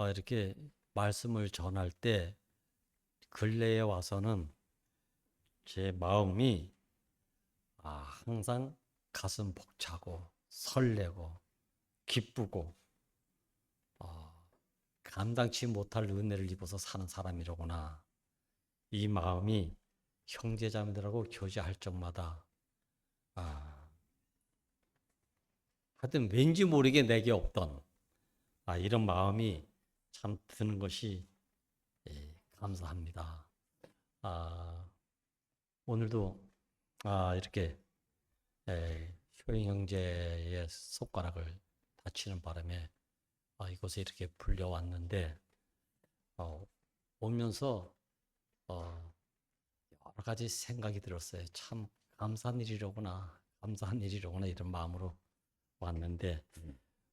이렇게 말씀을 전할 때 근래에 와서는 제 마음이 항상 가슴 벅차고 설레고 기쁘고 감당치 못할 은혜를 입어서 사는 사람이로구나. 이 마음이 형제자매들하고 교제할 적마다 하여튼 왠지 모르게 내게 없던 이런 마음이 참 드는 것이 감사합니다. 오늘도 이렇게 효영 형제의 손가락을 다치는 바람에 이곳에 이렇게 불려왔는데 오면서 여러 가지 생각이 들었어요. 참 감사한 일이로구나, 감사한 일이로구나 이런 마음으로 왔는데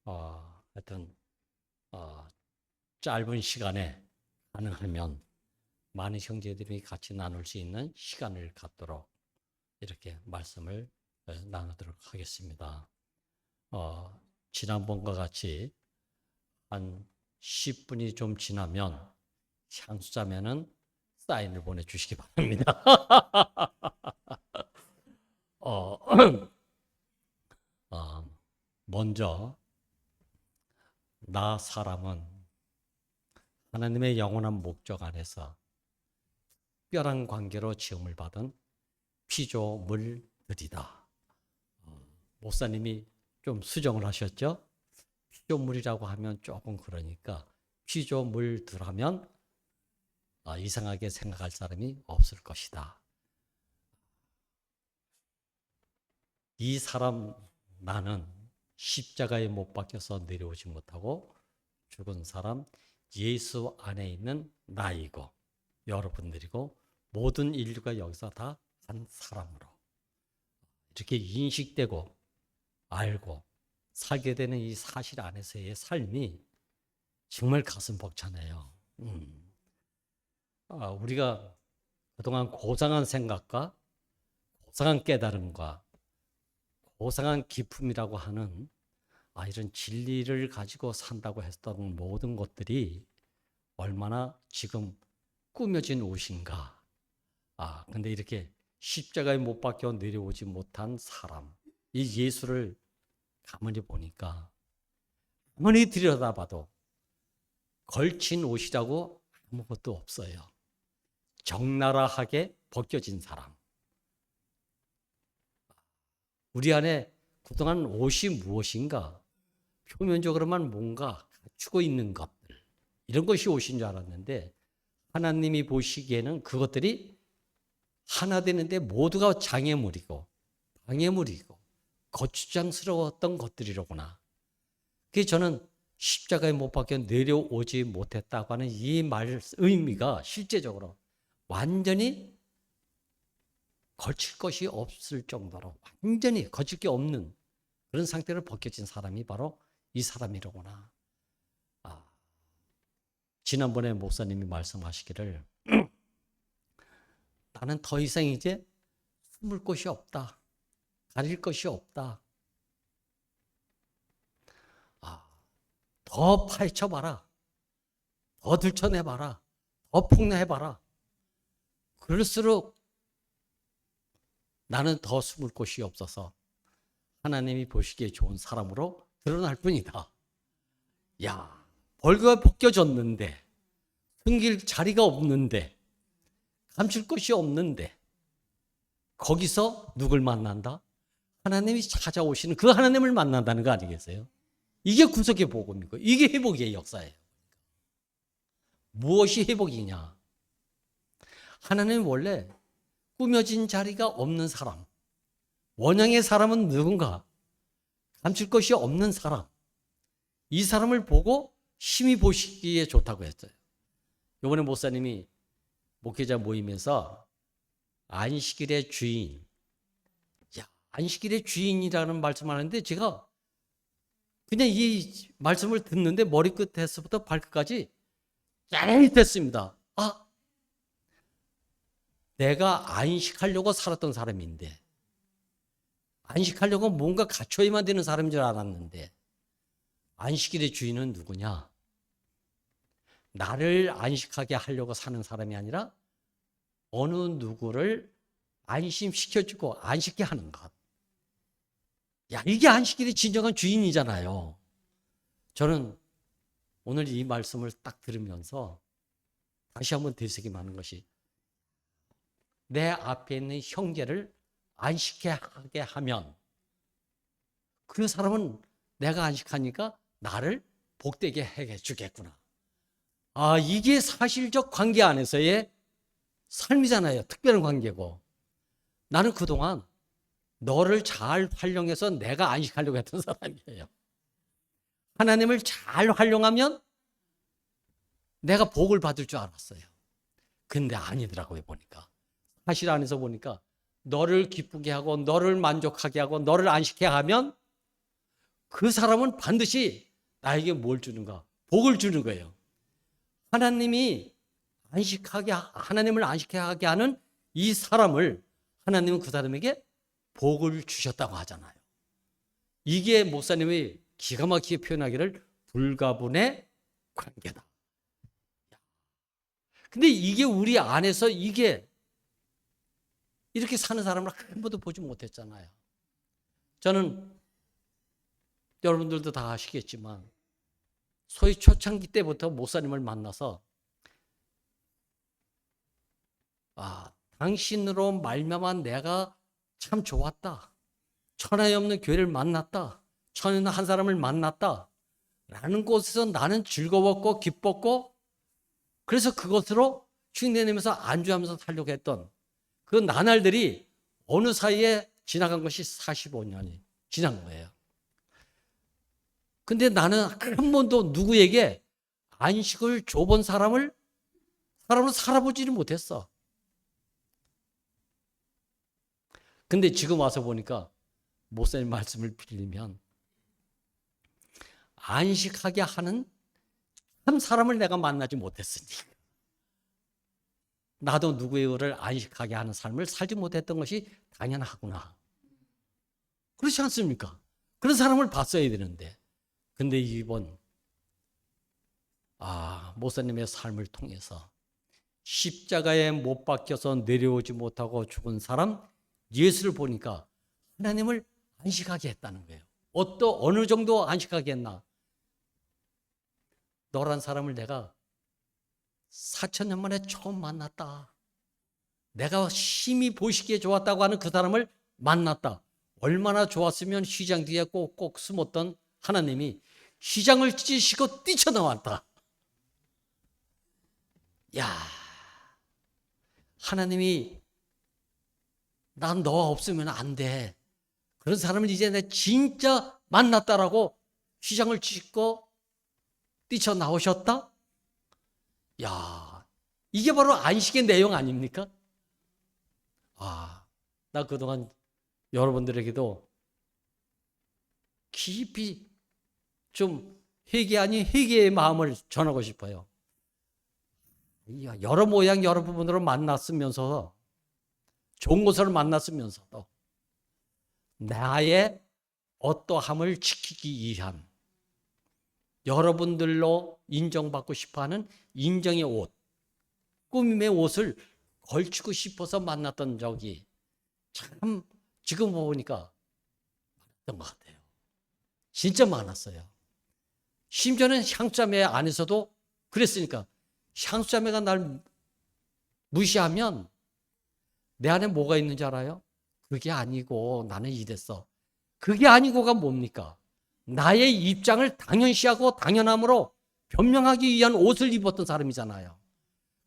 하여튼 짧은 시간에 가능하면 많은 형제들이 같이 나눌 수 있는 시간을 갖도록 이렇게 말씀을 나누도록 하겠습니다. 지난번과 같이 한 10분이 좀 지나면 향수자매는 사인을 보내주시기 바랍니다. 먼저 나 사람은 하나님의 영원한 목적 안에서 특별한 관계로 지음을 받은 피조물들이다. 목사님이 좀 수정을 하셨죠? 피조물이라고 하면 조금 그러니까 피조물들 하면 이상하게 생각할 사람이 없을 것이다. 이 사람 나는 십자가에 못 박혀서 내려오지 못하고 죽은 사람 예수 안에 있는 나이고 여러분들이고 모든 인류가 여기서 다 한 사람으로 이렇게 인식되고 알고 살게 되는 이 사실 안에서의 삶이 정말 가슴 벅차네요. 우리가 그동안 고상한 생각과 고상한 깨달음과 고상한 기품이라고 하는 이런 진리를 가지고 산다고 했던 모든 것들이 얼마나 지금 꾸며진 옷인가. 근데 이렇게 십자가에 못 박혀 내려오지 못한 사람, 이 예수를 가만히 보니까 아무리 들여다봐도 걸친 옷이라고 아무것도 없어요. 적나라하게 벗겨진 사람. 우리 안에 그동안 옷이 무엇인가? 표면적으로만 뭔가 갖추고 있는 것들. 이런 것이 옷인 줄 알았는데 하나님이 보시기에는 그것들이 하나 되는데 모두가 장애물이고 방해물이고 거추장스러웠던 것들이로구나. 그래서 저는 십자가에 못 박혀 내려오지 못했다고 하는 이 말 의미가 실제적으로 완전히 거칠 것이 없을 정도로 완전히 거칠 게 없는 그런 상태로 벗겨진 사람이 바로 이 사람이로구나. 지난번에 목사님이 말씀하시기를 나는 더 이상 이제 숨을 곳이 없다. 가릴 것이 없다. 더 파헤쳐봐라. 더 들춰내봐라. 더 폭로해봐라. 그럴수록 나는 더 숨을 곳이 없어서 하나님이 보시기에 좋은 사람으로 드러날 뿐이다. 벌거가 벗겨졌는데 숨길 자리가 없는데 감출 것이 없는데 거기서 누굴 만난다? 하나님이 찾아오시는 그 하나님을 만난다는 거 아니겠어요? 이게 구속의 복음이고 이게 회복의 역사예요. 무엇이 회복이냐? 하나님은 원래 꾸며진 자리가 없는 사람, 원형의 사람은 누군가? 감출 것이 없는 사람. 이 사람을 보고 심히 보시기에 좋다고 했어요. 이번에 목사님이 목회자 모임에서 안식일의 주인, 안식일의 주인이라는 말씀을 하는데 제가 그냥 이 말씀을 듣는데 머리끝에서부터 발끝까지 짜릿했습니다. 내가 안식하려고 살았던 사람인데 안식하려고 뭔가 갖춰야만 되는 사람인 줄 알았는데 안식일의 주인은 누구냐? 나를 안식하게 하려고 사는 사람이 아니라 어느 누구를 안심시켜주고 안식게 하는 것. 야, 이게 안식일의 진정한 주인이잖아요. 저는 오늘 이 말씀을 딱 들으면서 다시 한번 되새김하는 것이, 내 앞에 있는 형제를 안식하게 하면 그 사람은 내가 안식하니까 나를 복되게 해주겠구나. 아, 이게 사실적 관계 안에서의 삶이잖아요. 특별한 관계고. 나는 그동안 너를 잘 활용해서 내가 안식하려고 했던 사람이에요. 하나님을 잘 활용하면 내가 복을 받을 줄 알았어요. 근데 아니더라고요, 보니까. 사실 안에서 보니까 너를 기쁘게 하고 너를 만족하게 하고 너를 안식해 하면 그 사람은 반드시 나에게 뭘 주는가? 복을 주는 거예요. 하나님을 안식하게 하는 이 사람을 하나님은 그 사람에게 복을 주셨다고 하잖아요. 이게 목사님이 기가 막히게 표현하기를 불가분의 관계다. 근데 이게 우리 안에서 이게 이렇게 사는 사람을 한 번도 보지 못했잖아요. 저는 여러분들도 다 아시겠지만 소위 초창기 때부터 목사님을 만나서 당신으로 말미암아 내가 참 좋았다. 천하에 없는 교회를 만났다. 천하에 없는 한 사람을 만났다. 라는 곳에서 나는 즐거웠고 기뻤고 그래서 그것으로 흉내내면서 안주하면서 살려고 했던 그 나날들이 어느 사이에 지나간 것이 45년이 지난 거예요. 근데 나는 한 번도 누구에게 안식을 줘본 사람으로 살아보지를 못했어. 근데 지금 와서 보니까 목사님 말씀을 빌리면 안식하게 하는 참 사람을 내가 만나지 못했으니 나도 누구를 안식하게 하는 삶을 살지 못했던 것이 당연하구나. 그렇지 않습니까? 그런 사람을 봤어야 되는데. 근데 이번 목사님의 삶을 통해서 십자가에 못 박혀서 내려오지 못하고 죽은 사람 예수를 보니까 하나님을 안식하게 했다는 거예요. 어느 정도 안식하게 했나? 너란 사람을 내가 4,000년 만에 처음 만났다. 내가 심히 보시기에 좋았다고 하는 그 사람을 만났다. 얼마나 좋았으면 휘장 뒤에 꼭 숨었던 하나님이 휘장을 찢으시고 뛰쳐나왔다. 야, 하나님이 난 너 없으면 안 돼. 그런 사람을 이제 내가 진짜 만났다라고 휘장을 찢고 뛰쳐나오셨다? 야, 이게 바로 안식의 내용 아닙니까? 나 그동안 여러분들에게도 깊이 좀 회개 아닌 회개의 마음을 전하고 싶어요. 여러 모양 여러 부분으로 만났으면서 좋은 것을 만났으면서도 나의 어떠함을 지키기 위한 여러분들로 인정받고 싶어하는 인정의 옷, 꾸밈의 옷을 걸치고 싶어서 만났던 적이 참 지금 보니까 많았던 것 같아요. 진짜 많았어요. 심지어는 향수자매 안에서도 그랬으니까 향수자매가 날 무시하면 내 안에 뭐가 있는지 알아요? 그게 아니고 나는 이랬어. 그게 아니고가 뭡니까? 나의 입장을 당연시하고 당연함으로 변명하기 위한 옷을 입었던 사람이잖아요.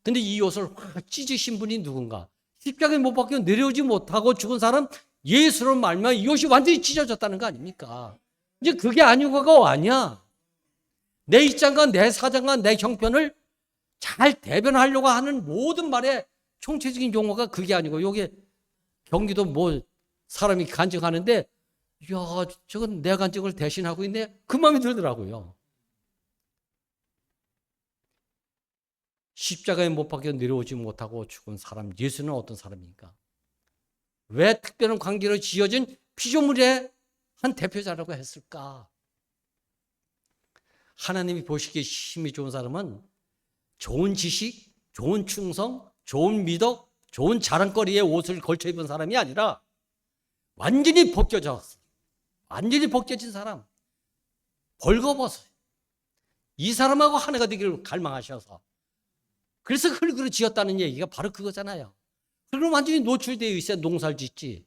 근데 이 옷을 확 찢으신 분이 누군가? 십자가에 못 박혀 내려오지 못하고 죽은 사람 예수로 말미암아 이 옷이 완전히 찢어졌다는 거 아닙니까? 이제 그게 아니고가 아니야. 내 입장과 내 사정과 내 형편을 잘 대변하려고 하는 모든 말의 총체적인 용어가 그게 아니고, 요게 경기도 사람이 간증하는데, 야, 저건 내 간증을 대신하고 있네? 그 마음이 들더라고요. 십자가에 못 박혀 내려오지 못하고 죽은 사람, 예수는 어떤 사람입니까? 왜 특별한 관계로 지어진 피조물의 한 대표자라고 했을까? 하나님이 보시기에 힘이 좋은 사람은 좋은 지식, 좋은 충성, 좋은 미덕, 좋은 자랑거리에 옷을 걸쳐 입은 사람이 아니라 완전히 벗겨졌어. 완전히 벗겨진 사람. 벌거벗어. 이 사람하고 하나가 되기를 갈망하셔서. 그래서 흙으로 지었다는 얘기가 바로 그거잖아요. 흙으로 완전히 노출되어 있어야 농사를 짓지.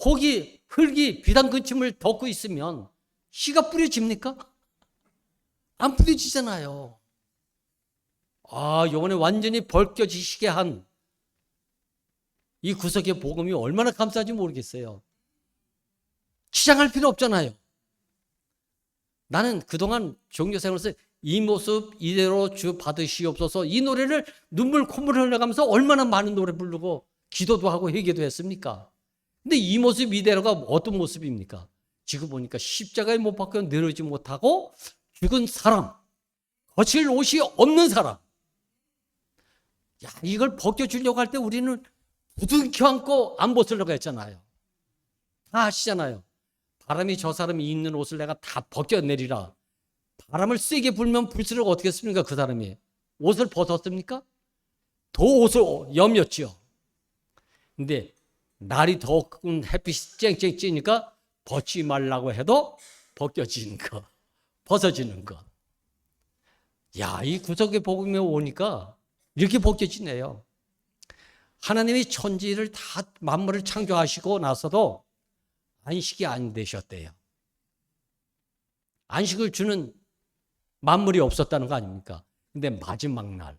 혹이, 흙이 비단 근침을 덮고 있으면 씨가 뿌려집니까? 안 뿌려지잖아요. 요번에 완전히 벗겨지시게 한 이 구석의 복음이 얼마나 감사한지 모르겠어요. 치장할 필요 없잖아요. 나는 그동안 종교생활에서 이 모습 이대로 주 받으시옵소서 이 노래를 눈물 콧물 흘려가면서 얼마나 많은 노래 부르고 기도도 하고 회개도 했습니까? 근데 이 모습 이대로가 어떤 모습입니까? 지금 보니까 십자가에 못 박혀 내려오지 못하고 죽은 사람, 거칠 옷이 없는 사람. 이걸 벗겨주려고 할 때 우리는 부둥켜 안고 안 벗으려고 했잖아요. 다 아시잖아요. 바람이 저 사람이 입는 옷을 내가 다 벗겨내리라. 바람을 세게 불면 불수록 어떻게 했습니까? 그 사람이 옷을 벗었습니까? 더 옷을 여몄죠. 근데 날이 더운 햇빛이 쨍쨍 찌니까 벗지 말라고 해도 벗겨지는 것, 벗어지는 것. 이 구속의 복음에 오니까 이렇게 벗겨지네요. 하나님이 천지를 다 만물을 창조하시고 나서도 안식이 안 되셨대요. 안식을 주는 만물이 없었다는 거 아닙니까? 근데 마지막 날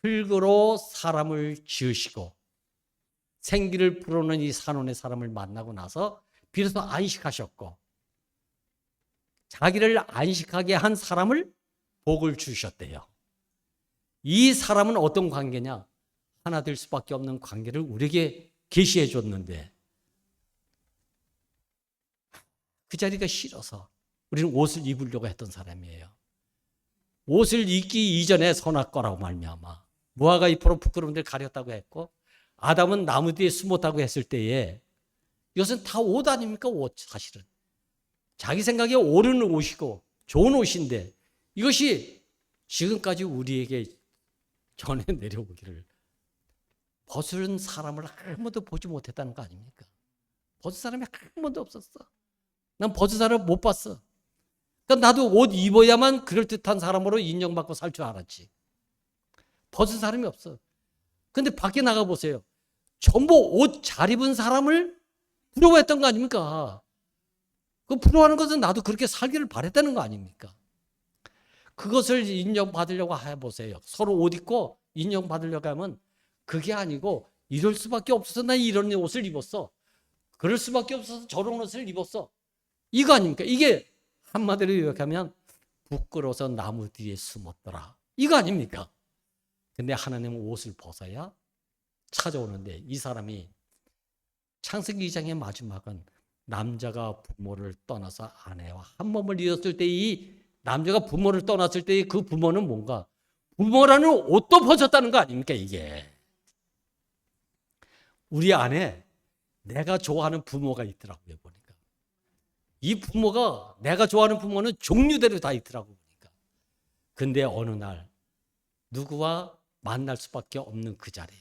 흙으로 사람을 지으시고 생기를 불어오는 이 산원의 사람을 만나고 나서 비로소 안식하셨고 자기를 안식하게 한 사람을 복을 주셨대요. 이 사람은 어떤 관계냐? 하나 될 수밖에 없는 관계를 우리에게 계시해 줬는데 그 자리가 싫어서 우리는 옷을 입으려고 했던 사람이에요. 옷을 입기 이전에 선악과라고 말미암아 무화과 잎으로 부끄러운 데를 가렸다고 했고 아담은 나무 뒤에 숨었다고 했을 때에 이것은 다 옷 아닙니까? 옷 사실은. 자기 생각에 옳은 옷이고 좋은 옷인데 이것이 지금까지 우리에게 전해 내려오기를 벗은 사람을 한 번도 보지 못했다는 거 아닙니까? 벗은 사람이 한 번도 없었어. 난 벗은 사람을 못 봤어. 그러니까 나도 옷 입어야만 그럴듯한 사람으로 인정받고 살 줄 알았지. 벗은 사람이 없어. 근데 밖에 나가 보세요. 전부 옷 잘 입은 사람을 부러워했던 거 아닙니까? 그 부러워하는 것은 나도 그렇게 살기를 바랬다는 거 아닙니까? 그것을 인정받으려고 해보세요. 서로 옷 입고 인정받으려고 하면 그게 아니고 이럴 수밖에 없어서 난 이런 옷을 입었어. 그럴 수밖에 없어서 저런 옷을 입었어. 이거 아닙니까? 이게 한마디로 요약하면 부끄러워서 나무 뒤에 숨었더라. 이거 아닙니까? 근데 하나님은 옷을 벗어야 찾아오는데 이 사람이 창세기 2장의 마지막은 남자가 부모를 떠나서 아내와 한 몸을 이었을 때 이 남자가 부모를 떠났을 때 그 부모는 뭔가 부모라는 옷도 벗었다는 거 아닙니까? 이게 우리 안에 내가 좋아하는 부모가 있더라고요. 보니까 이 부모가 내가 좋아하는 부모는 종류대로 다 있더라고 보니까. 근데 어느 날 누구와 만날 수밖에 없는 그 자리.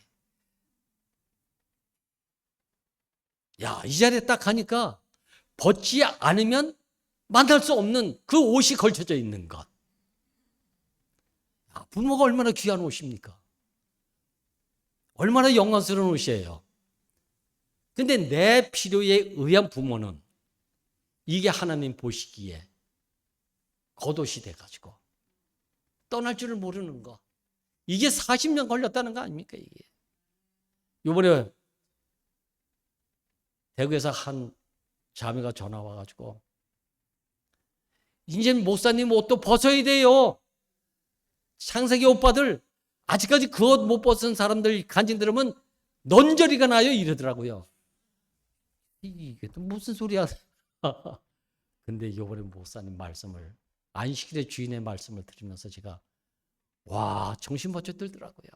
이 자리에 딱 가니까 벗지 않으면 만날 수 없는 그 옷이 걸쳐져 있는 것. 부모가 얼마나 귀한 옷입니까? 얼마나 영광스러운 옷이에요. 근데 내 필요에 의한 부모는 이게 하나님 보시기에 겉옷이 돼가지고 떠날 줄을 모르는 거. 이게 40년 걸렸다는 거 아닙니까? 이게. 이번에 대구에서 한 자매가 전화 와가지고 이제 목사님 옷도 벗어야 돼요. 창세기 오빠들 아직까지 그 옷 못 벗은 사람들 간증 들으면 넌저리가 나요 이러더라고요. 이게 또 무슨 소리야. 근데 이번에 목사님 말씀을 안식일의 주인의 말씀을 들으면서 제가 정신 번쩍 들더라고요.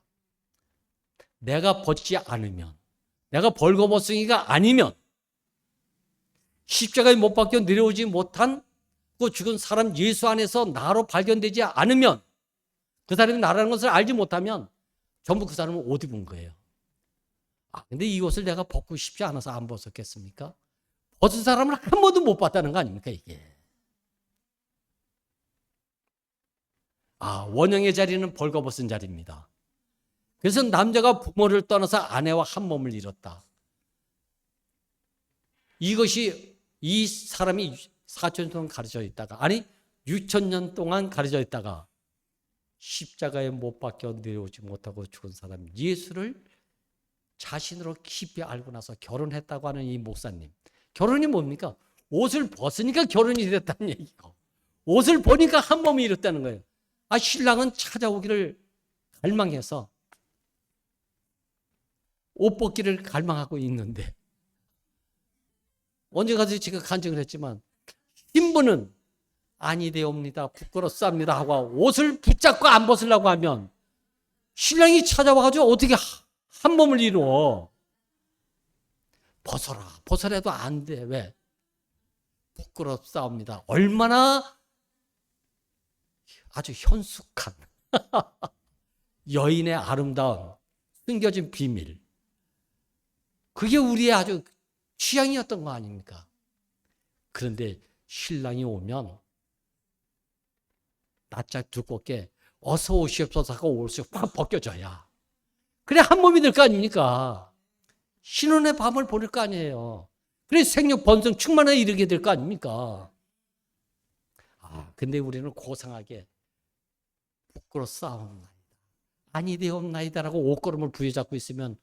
내가 벗지 않으면 내가 벌거벗은이가 아니면 십자가에 못 박혀 내려오지 못한 그 죽은 사람 예수 안에서 나로 발견되지 않으면 그 사람이 나라는 것을 알지 못하면 전부 그 사람은 옷 입은 거예요. 근데 이 옷을 내가 벗고 싶지 않아서 안 벗었겠습니까? 벗은 사람을 한 번도 못 봤다는 거 아닙니까, 이게? 원형의 자리는 벌거벗은 자리입니다. 그래서 남자가 부모를 떠나서 아내와 한 몸을 이뤘다. 이것이 이 사람이 4,000년 동안 가르쳐 있다가, 아니 6,000년 동안 가르쳐 있다가 십자가에 못 박혀 내려오지 못하고 죽은 사람 예수를 자신으로 깊이 알고 나서 결혼했다고 하는 이 목사님. 결혼이 뭡니까? 옷을 벗으니까 결혼이 됐다는 얘기고, 옷을 보니까 한 몸이 이뤘다는 거예요. 신랑은 찾아오기를 갈망해서 옷 벗기를 갈망하고 있는데, 언제까지 제가 간증을 했지만 신부는 아니되옵니다, 부끄럽습니다 하고 옷을 붙잡고 안 벗으려고 하면 신랑이 찾아와가지고 어떻게 한 몸을 이루어? 벗어라도 안 돼. 왜? 부끄럽사옵니다. 얼마나 아주 현숙한 여인의 아름다운 숨겨진 비밀, 그게 우리의 아주 취향이었던 거 아닙니까? 그런데 신랑이 오면 낯짝 두껍게 어서 오시옵소서 하고 옷을 확 벗겨져야 그래 한 몸이 될 거 아닙니까? 신혼의 밤을 보낼 거 아니에요. 그래 생육 번성 충만에 이르게 될 거 아닙니까? 근데 우리는 고상하게 부끄럽사옵나이다, 아니되옵나이다라고 옷걸음을 부여잡고 있으면,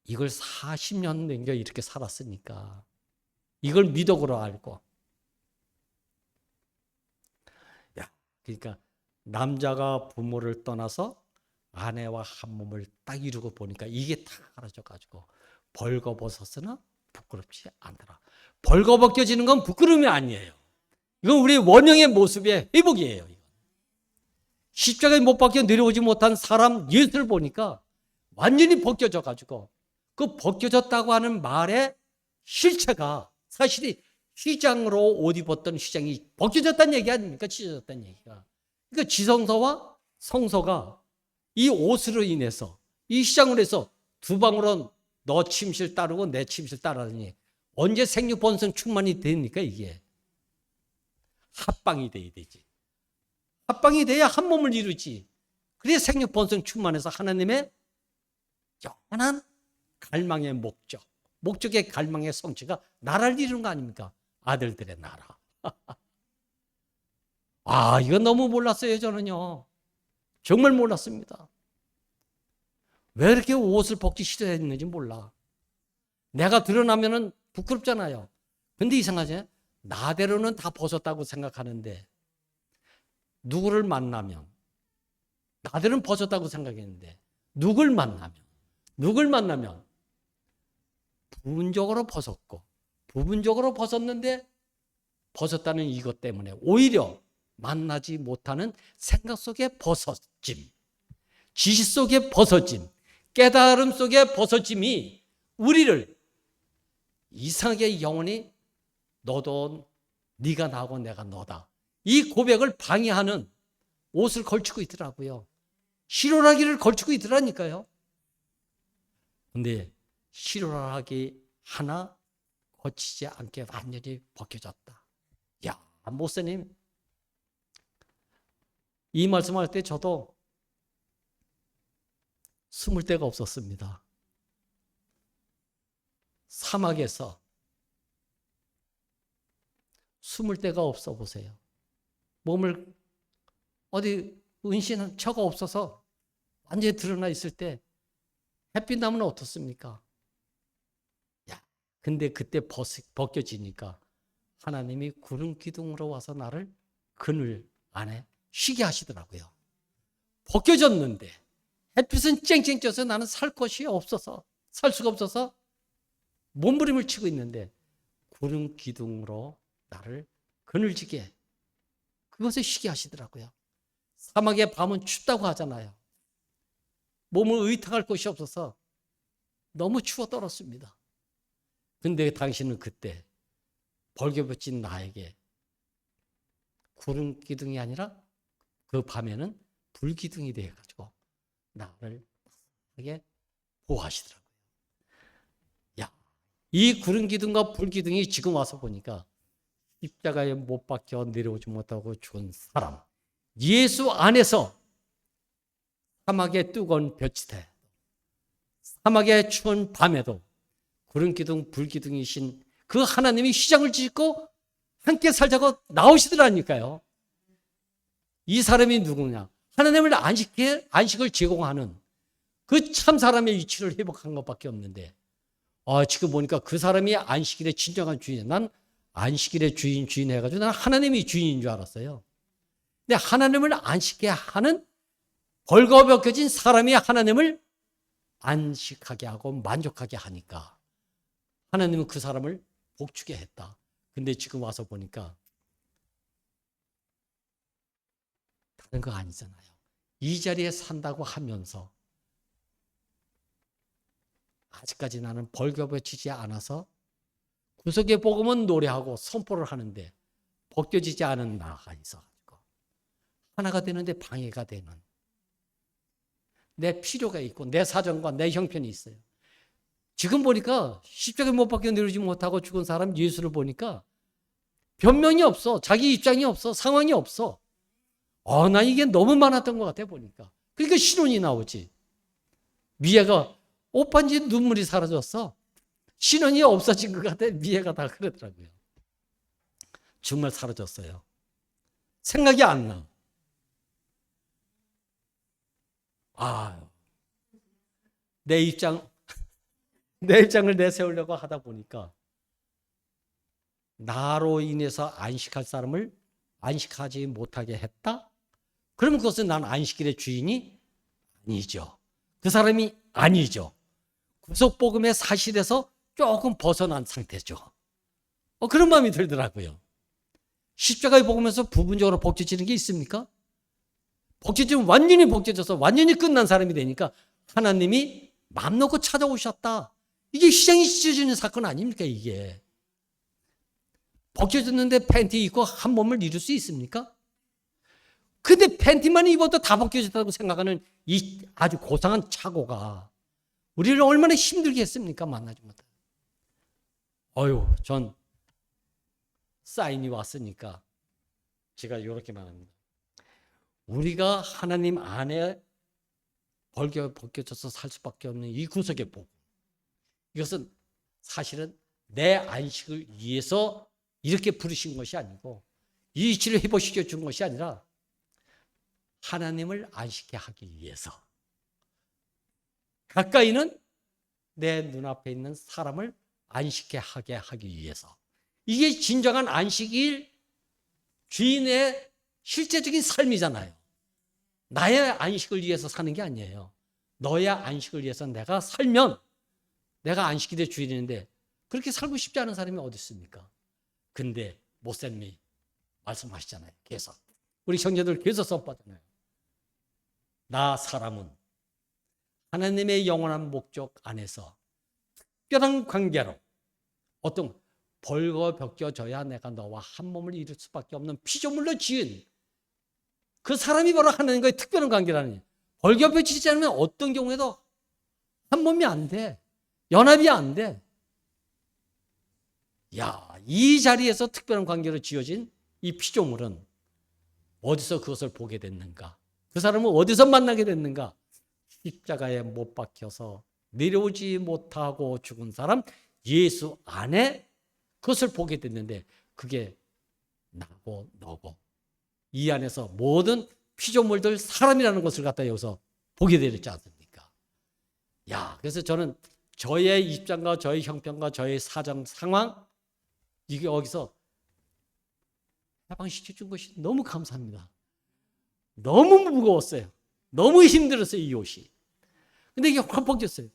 이걸 40년 넘겨 이렇게 살았으니까 이걸 미덕으로 알고, 그러니까 남자가 부모를 떠나서 아내와 한 몸을 딱 이루고 보니까 이게 다 가라져가지고 벌거벗었으나 부끄럽지 않더라. 벌거벗겨지는 건 부끄러움이 아니에요. 이건 우리의 원형의 모습의 회복이에요. 십자가에 못 박혀 내려오지 못한 사람 예수를 보니까 완전히 벗겨져가지고, 그 벗겨졌다고 하는 말의 실체가 사실이 휘장으로 옷 입었던 휘장이 벗겨졌다는 얘기 아닙니까? 찢어졌다는 얘기가. 그러니까 지성소와 성소가 이 옷으로 인해서, 이 휘장으로 해서 두 방으로 너 침실 따르고 내 침실 따르니 언제 생육 본성 충만이 됩니까? 이게 합방이 돼야 되지. 합방이 돼야 한 몸을 이루지. 그래야 생육 본성 충만해서 하나님의 영원한 갈망의 목적의 갈망의 성취가 나라를 이루는 거 아닙니까? 아들들의 나라. 이건 너무 몰랐어요, 저는요. 정말 몰랐습니다. 왜 이렇게 옷을 벗기 싫어했는지 몰라. 내가 드러나면은 부끄럽잖아요. 근데 이상하지? 나대로는 다 벗었다고 생각하는데, 누구를 만나면, 나대로는 벗었다고 생각했는데, 누굴 만나면 부분적으로 벗었고, 부분적으로 벗었는데 벗었다는 이것 때문에 오히려 만나지 못하는 생각 속의 벗어짐, 지식 속의 벗어짐, 깨달음 속의 벗어짐이 우리를 이상하게 영원히 너도 네가 나고 내가 너다, 이 고백을 방해하는 옷을 걸치고 있더라고요. 실오라기를 걸치고 있더라니까요. 근데 실오라기 하나 거치지 않게 완전히 벗겨졌다. 목사님, 이 말씀할 때 저도 숨을 데가 없었습니다. 사막에서 숨을 데가 없어 보세요. 몸을 어디 은신한 처가 없어서 완전히 드러나 있을 때 햇빛 나면 어떻습니까? 근데 그때 벗겨지니까 하나님이 구름 기둥으로 와서 나를 그늘 안에 쉬게 하시더라고요. 벗겨졌는데 햇빛은 쨍쨍 쪄서 나는 살 곳이 없어서, 살 수가 없어서 몸부림을 치고 있는데 구름 기둥으로 나를 그늘지게, 그것에 쉬게 하시더라고요. 사막의 밤은 춥다고 하잖아요. 몸을 의탁할 곳이 없어서 너무 추워 떨었습니다. 근데 당신은 그때 벌겨벗진 나에게 구름 기둥이 아니라 그 밤에는 불기둥이 되어가지고 나를 하게 보호하시더라고요. 야, 이 구름 기둥과 불 기둥이 지금 와서 보니까 십자가에 못 박혀 내려오지 못하고 죽은 사람, 예수 안에서 사막의 뜨거운 볕에, 사막의 추운 밤에도 구름 기둥, 불 기둥이신 그 하나님이 휘장을 짓고 함께 살자고 나오시더라니까요. 이 사람이 누구냐? 하나님을 안식을 제공하는 그 참 사람의 위치를 회복한 것밖에 없는데, 지금 보니까 그 사람이 안식일의 진정한 주인이야. 난 안식일의 주인 해가지고 난 하나님이 주인인 줄 알았어요. 근데 하나님을 안식케 하는 벌거벗겨진 사람이 하나님을 안식하게 하고 만족하게 하니까 하나님은 그 사람을 복주게 했다. 근데 지금 와서 보니까 다른 거 아니잖아요. 이 자리에 산다고 하면서 아직까지 나는 벌거벗지지 않아서 구속의 복음은 노래하고 선포를 하는데 벗겨지지 않은 나가 있어가지고 하나가 되는데 방해가 되는 내 필요가 있고 내 사정과 내 형편이 있어요. 지금 보니까 십자가에 못 박혀 내려오지 못하고 죽은 사람 예수를 보니까 변명이 없어. 자기 입장이 없어. 상황이 없어. 나 이게 너무 많았던 것 같아 보니까. 그러니까 신혼이 나오지. 미애가 옷 반지 눈물이 사라졌어. 신혼이 없어진 것 같아. 미애가 다 그러더라고요. 정말 사라졌어요. 생각이 안 나. 내 입장을 내세우려고 하다 보니까 나로 인해서 안식할 사람을 안식하지 못하게 했다? 그러면 그것은 난 안식일의 주인이 아니죠. 그 사람이 아니죠. 구속복음의 사실에서 조금 벗어난 상태죠. 그런 마음이 들더라고요. 십자가의 복음에서 부분적으로 벗겨지는 게 있습니까? 벗겨지면 완전히 벗겨져서 완전히 끝난 사람이 되니까 하나님이 맘 놓고 찾아오셨다. 이게 휘장이 찢어지는 사건 아닙니까 이게. 벗겨졌는데 팬티 입고 한 몸을 이룰 수 있습니까? 근데 팬티만 입어도 다 벗겨졌다고 생각하는 이 아주 고상한 착오가 우리를 얼마나 힘들게 했습니까? 만나지 못하고. 전 사인이 왔으니까 제가 이렇게 말합니다. 우리가 하나님 안에 벗겨져서 살 수밖에 없는 이 구속의 복음. 이것은 사실은 내 안식을 위해서 이렇게 부르신 것이 아니고 이 이치를 회복시켜 준 것이 아니라 하나님을 안식케 하기 위해서. 가까이는 내 눈앞에 있는 사람을 안식케 하게 하기 위해서. 이게 진정한 안식일 주인의 실제적인 삶이잖아요. 나의 안식을 위해서 사는 게 아니에요. 너의 안식을 위해서 내가 살면 내가 안식일의 주인인데 그렇게 살고 싶지 않은 사람이 어디 있습니까? 근데 목사님이 말씀하시잖아요. 계속. 우리 형제들 계속 선포하잖아요. 나 사람은 하나님의 영원한 목적 안에서 특별한 관계로 어떤 벌거벗겨져야 내가 너와 한 몸을 이룰 수밖에 없는 피조물로 지은 그 사람이 바로 하나님과의 특별한 관계라는 거예요. 벌거벗지지 않으면 어떤 경우에도 한 몸이 안 돼. 연합이 안 돼. 이 자리에서 특별한 관계로 지어진 이 피조물은 어디서 그것을 보게 됐는가? 그 사람은 어디서 만나게 됐는가? 십자가에 못 박혀서 내려오지 못하고 죽은 사람 예수 안에 그것을 보게 됐는데 그게 나고 너고 이 안에서 모든 피조물들 사람이라는 것을 갖다 여기서 보게 되지 않습니까? 그래서 저는 저의 입장과 저의 형편과 저의 사정 상황 이게 여기서 해방시켜 준 것이 너무 감사합니다. 너무 무거웠어요. 너무 힘들었어요, 이 옷이. 근데 이게 확 벗겼어요.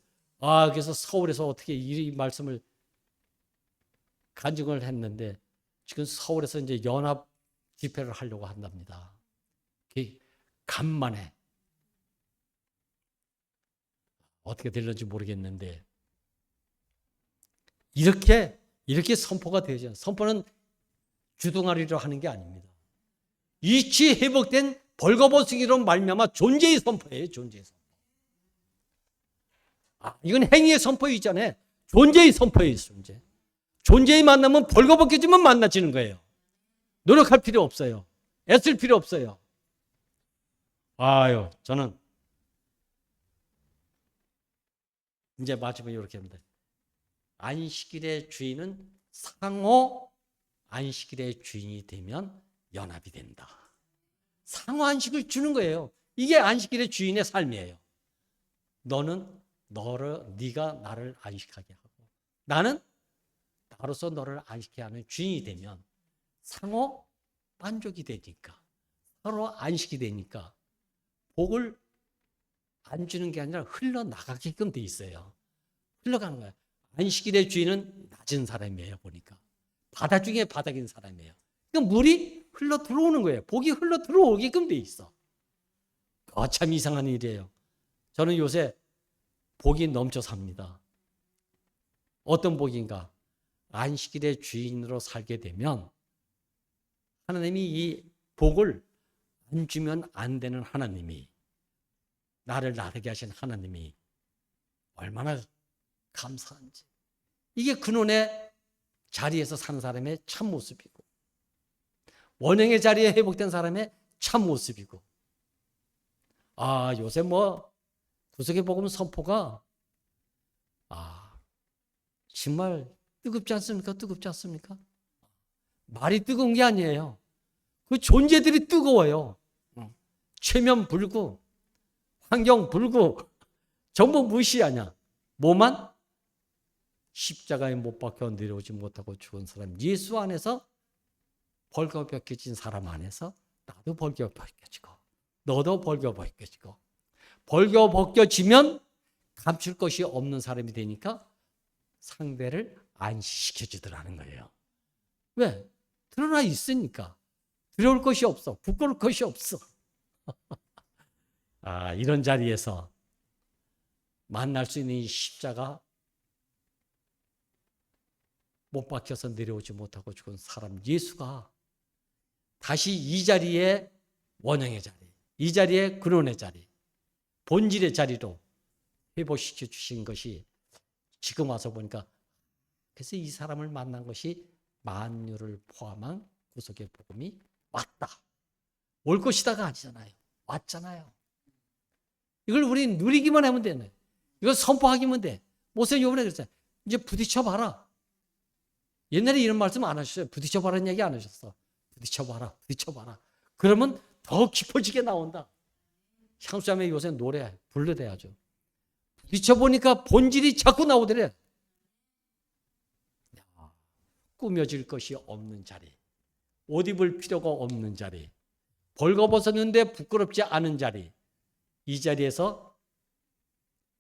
그래서 서울에서 어떻게 이 말씀을 간증을 했는데 지금 서울에서 이제 연합 집회를 하려고 한답니다. 간만에 어떻게 될는지 모르겠는데 이렇게 선포가 되죠. 선포는 주둥아리로 하는 게 아닙니다. 이치 회복된 벌거벗기로 말미암아 존재의 선포예요. 존재의 선포. 이건 행위의 선포이잖아요. 존재의 존재. 존재의 만나면 벌거벗겨지면 만나지는 거예요. 노력할 필요 없어요. 애쓸 필요 없어요. 저는 이제 마지막에 이렇게 합니다. 안식일의 주인은 상호 안식일의 주인이 되면 연합이 된다. 상호 안식을 주는 거예요. 이게 안식일의 주인의 삶이에요. 네가 나를 안식하게 하고 나는 나로서 너를 안식케 하는 주인이 되면 상호 만족이 되니까 서로 안식이 되니까 복을 안 주는 게 아니라 흘러나가게끔 돼 있어요. 흘러가는 거예요. 안식일의 주인은 낮은 사람이에요. 보니까 바다 중에 바닥인 사람이에요. 그러니까 물이 흘러 들어오는 거예요. 복이 흘러 들어오게끔 돼 있어. 참 이상한 일이에요. 저는 요새 복이 넘쳐 삽니다. 어떤 복인가? 안식일의 주인으로 살게 되면 하나님이 이 복을 안 주면 안 되는 하나님이, 나를 나르게 하신 하나님이 얼마나 감사한지. 이게 근원의 자리에서 사는 사람의 참모습이고 원형의 자리에 회복된 사람의 참모습이고, 요새 구속의 복음 선포가 정말 뜨겁지 않습니까? 뜨겁지 않습니까? 말이 뜨거운 게 아니에요. 그 존재들이 뜨거워요. 최면 불구, 환경 불구, 전부 무시하냐. 뭐만? 십자가에 못 박혀 내려오지 못하고 죽은 사람, 예수 안에서 벌거벗겨진 사람 안에서 나도 벌거벗겨지고 너도 벌거벗겨지고, 벌거벗겨지면 감출 것이 없는 사람이 되니까 상대를 안식시켜주더라는 거예요. 왜? 드러나 있으니까. 두려울 것이 없어. 부끄러울 것이 없어. 이런 자리에서 만날 수 있는 이 십자가, 못 박혀서 내려오지 못하고 죽은 사람 예수가 다시 이 자리에, 원형의 자리, 이 자리에 근원의 자리, 본질의 자리로 회복시켜 주신 것이 지금 와서 보니까, 그래서 이 사람을 만난 것이 만유를 포함한 구속의 복음이 왔다. 올 것이다가 아니잖아요. 왔잖아요. 이걸 우리 누리기만 하면 되네. 이걸 선포하기만 돼. 모세는 요번에 그랬잖아요. 이제 부딪혀봐라. 옛날에 이런 말씀 안 하셨어요. 부딪혀봐라는 얘기 안 하셨어. 부딪혀봐라. 부딪혀봐라. 그러면 더 깊어지게 나온다. 향수자매 요새 노래 불러대야죠. 부딪혀보니까 본질이 자꾸 나오더래. 꾸며질 것이 없는 자리, 옷 입을 필요가 없는 자리, 벌거벗었는데 부끄럽지 않은 자리, 이 자리에서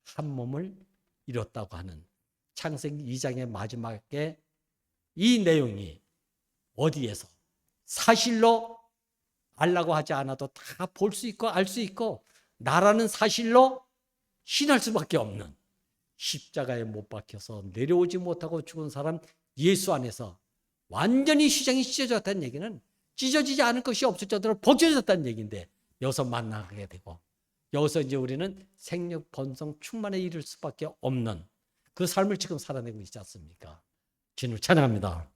한 몸을 이뤘다고 하는 창세기 2장의 마지막에 이 내용이 어디에서 사실로 알라고 하지 않아도 다 볼 수 있고 알 수 있고 나라는 사실로 신할 수밖에 없는, 십자가에 못 박혀서 내려오지 못하고 죽은 사람 예수 안에서 완전히 시장이 찢어졌다는 얘기는 찢어지지 않을 것이 없을 정도로 벗겨졌다는 얘기인데, 여기서 만나게 되고 여기서 이제 우리는 생력 번성 충만에 이를 수밖에 없는 그 삶을 지금 살아내고 있지 않습니까? 주님을 찬양합니다.